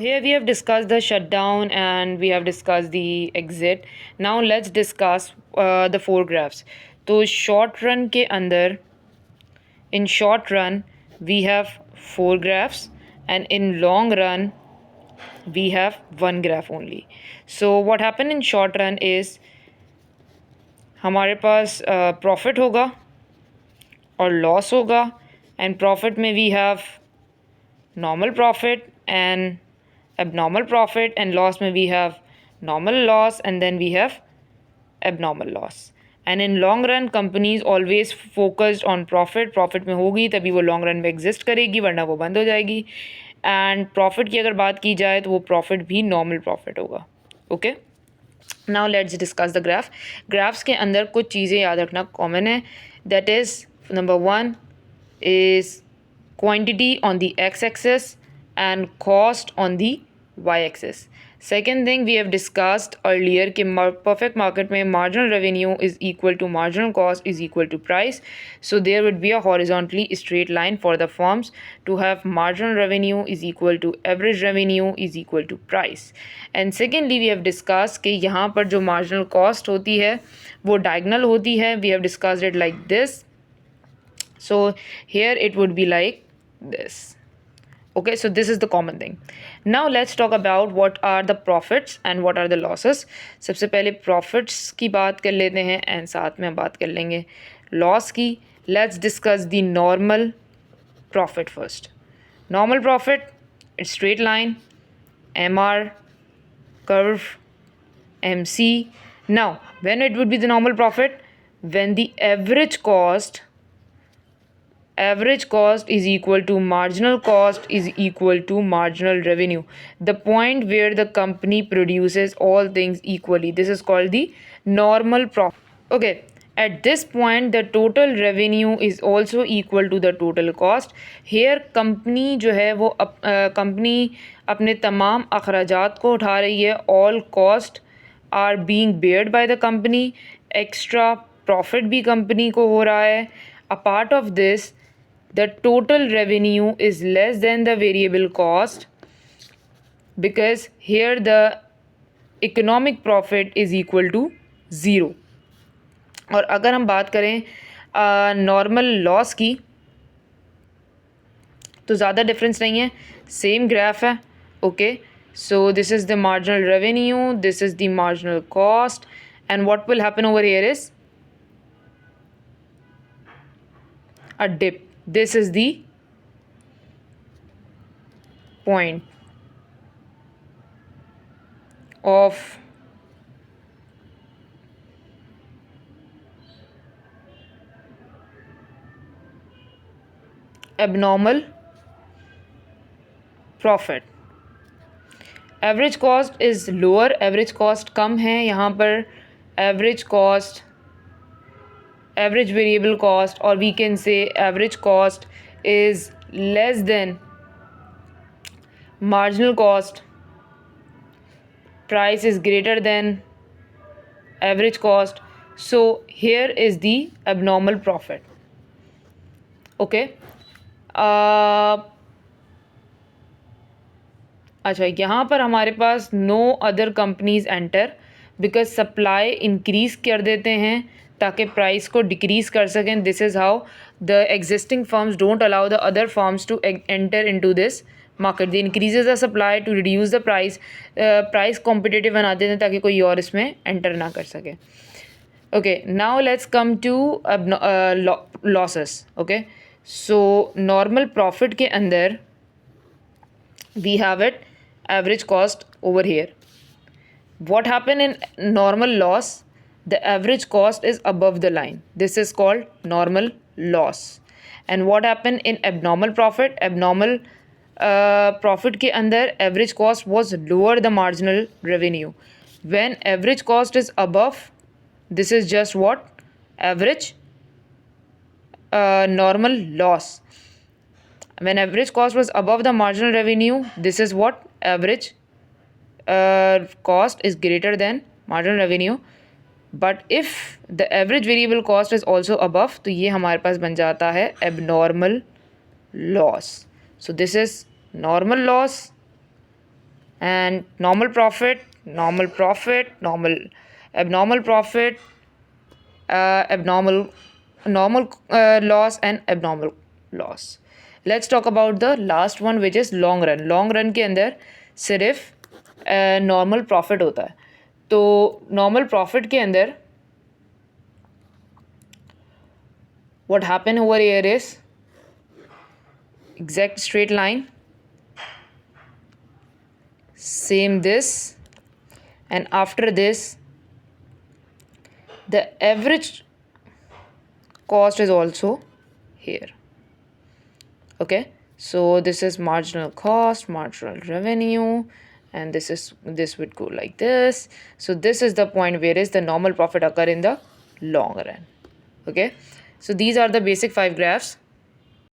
here we have discussed the shutdown and we have discussed the exit. Now let's discuss the four graphs. तो short run के अंदर, in short run we have four graphs, and in long run we have one graph only. So what happened in short run is हमारे पास profit होगा और loss होगा, and profit में we have normal profit and abnormal profit, and loss में we have normal loss and then we have abnormal loss. And in long run companies always focused on profit. Profit में होगी तभी वो long run में exist करेगी, वरना वो बंद हो जाएगी. And profit की अगर बात की जाए तो वो profit भी normal profit होगा. Okay? Now let's discuss the graph. Graphs के अंदर कुछ चीज़ें याद रखना common है. That is, number one is quantity on the x-axis and cost on the y-axis. Second thing we have discussed earlier कि perfect market में marginal revenue is equal to marginal cost is equal to price. So there would be a horizontally straight line for the firms to have marginal revenue is equal to average revenue is equal to price. And secondly we have discussed कि यहाँ पर जो marginal cost होती है वो diagonal होती है. We have discussed it like this. So here it would be like this. Okay, so this is the common thing. Now let's talk about what are the profits and what are the losses. सबसे पहले profits की बात कर लेते हैं and साथ में हम बात कर लेंगे loss की. Let's discuss the normal profit first. Normal profit, it's straight line, MR, curve, MC. Now, when it would be the normal profit? When the average cost is equal to marginal cost is equal to marginal revenue. The point where the company produces all things equally. This is called the normal profit. Okay. At this point the total revenue is also equal to the total cost. Here company जो है वो company अपने तमाम अखराजात को उठा रही है. All cost are being bared by the company. Extra profit भी company को हो रहा है. A part of this, the total revenue is less than the variable cost because here the economic profit is equal to 0. और अगर हम बात करें नॉर्मल लॉस की तो ज़्यादा डिफरेंस नहीं है, सेम ग्राफ है. Okay, so this is the marginal revenue, this is the marginal cost, and what will happen over here is a dip. This is the point of abnormal profit. Average cost is lower, average cost कम है यहाँ पर. Average cost, average variable cost, or we can say average cost is less than marginal cost. Price is greater than average cost. So here is the abnormal profit. Okay. अच्छा, यहाँ पर हमारे पास no other companies enter because supply increase कर देते हैं ताकि price को decrease कर सकें. This is how the existing firms don't allow the other firms to enter into this market. They increases the supply to reduce the price. Price competitive बना देते हैं ताकि कोई और इसमें एंटर ना कर सके. Okay, now let's come to losses. Okay, so normal profit के अंदर we have it average cost over here. What happen in normal loss? The average cost is above the line. This is called normal loss. And what happened in abnormal profit? Abnormal profit के अंदर average cost was lower the marginal revenue. When average cost is above, this is just what? Average normal loss. When average cost was above the marginal revenue, this is what? Average cost is greater than marginal revenue. But if the average variable cost is also above, तो ये हमारे पास बन जाता है abnormal loss. So this is normal loss, and normal profit, normal profit, normal, abnormal profit, abnormal, normal loss, and abnormal loss. Let's talk about the last one, which is long run. long run के अंदर सिर्फ normal profit होता है. तो normal profit के अंदर what happened over here is exact straight line, same this, and after this the average cost is also here. Okay, so this is marginal cost, marginal revenue, and this would go like this. So this is the point where is the normal profit occur in the long run. Okay, so these are the basic 5 graphs.